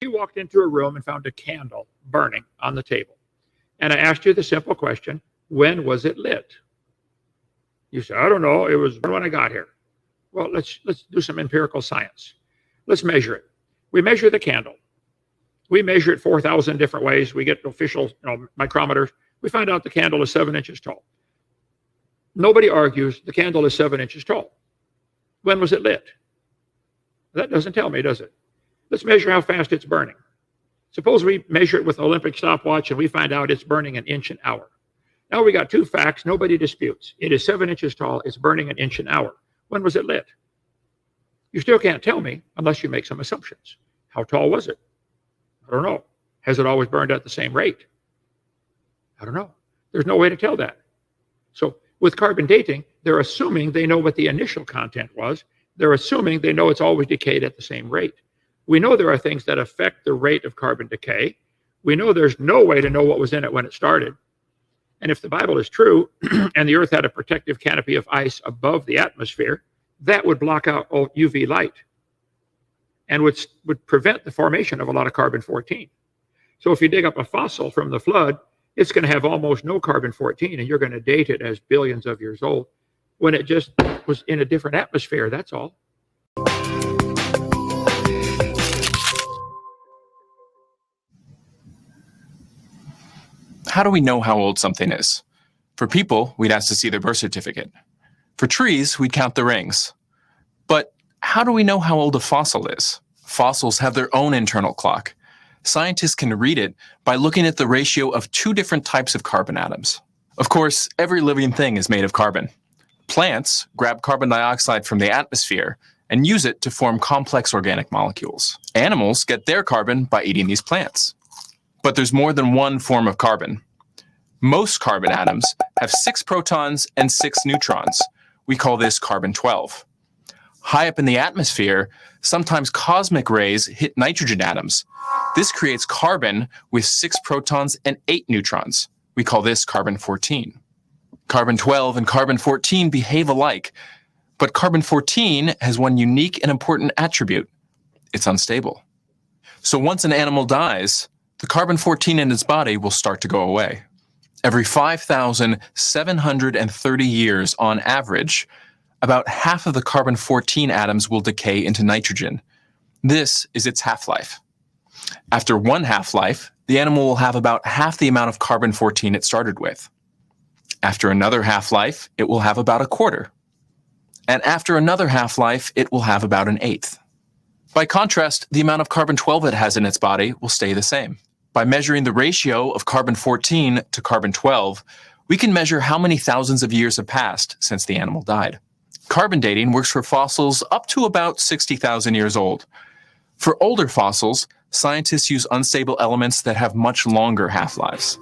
You walked into a room and found a candle burning on the table. And I asked you the simple question, when was it lit? You said, I don't know. It was when I got here. Well, let's do some empirical science. Let's measure it. We measure the candle. We measure it 4,000 different ways. We get official micrometers. We find out the candle is 7 inches tall. Nobody argues the candle is 7 inches tall. When was it lit? That doesn't tell me, does it? Let's measure how fast it's burning. Suppose we measure it with an Olympic stopwatch and we find out it's burning an inch an hour. Now we got two facts nobody disputes. It is 7 inches tall. It's burning an inch an hour. When was it lit? You still can't tell me unless you make some assumptions. How tall was it? I don't know. Has it always burned at the same rate? I don't know. There's no way to tell that. So with carbon dating, they're assuming they know what the initial content was. They're assuming they know it's always decayed at the same rate. We know there are things that affect the rate of carbon decay. We know there's no way to know what was in it when it started. And if the Bible is true, and the Earth had a protective canopy of ice above the atmosphere, that would block out all UV light and would prevent the formation of a lot of carbon-14. So if you dig up a fossil from the flood, it's going to have almost no carbon-14, and you're going to date it as billions of years old when it just was in a different atmosphere, that's all. How do we know how old something is? For people, we'd ask to see their birth certificate. For trees, we'd count the rings. But how do we know how old a fossil is? Fossils have their own internal clock. Scientists can read it by looking at the ratio of two different types of carbon atoms. Of course, every living thing is made of carbon. Plants grab carbon dioxide from the atmosphere and use it to form complex organic molecules. Animals get their carbon by eating these plants. But there's more than one form of carbon. Most carbon atoms have 6 protons and 6 neutrons. We call this carbon-12. High up in the atmosphere, sometimes cosmic rays hit nitrogen atoms. This creates carbon with 6 protons and 8 neutrons. We call this carbon-14. Carbon-12 and carbon-14 behave alike, but carbon-14 has one unique and important attribute. It's unstable. So once an animal dies, the carbon-14 in its body will start to go away. Every 5,730 years on average, about half of the carbon-14 atoms will decay into nitrogen. This is its half-life. After one half-life, the animal will have about half the amount of carbon-14 it started with. After another half-life, it will have about a quarter. And after another half-life, it will have about an eighth. By contrast, the amount of carbon-12 it has in its body will stay the same. By measuring the ratio of carbon-14 to carbon-12, we can measure how many thousands of years have passed since the animal died. Carbon dating works for fossils up to about 60,000 years old. For older fossils, scientists use unstable elements that have much longer half-lives.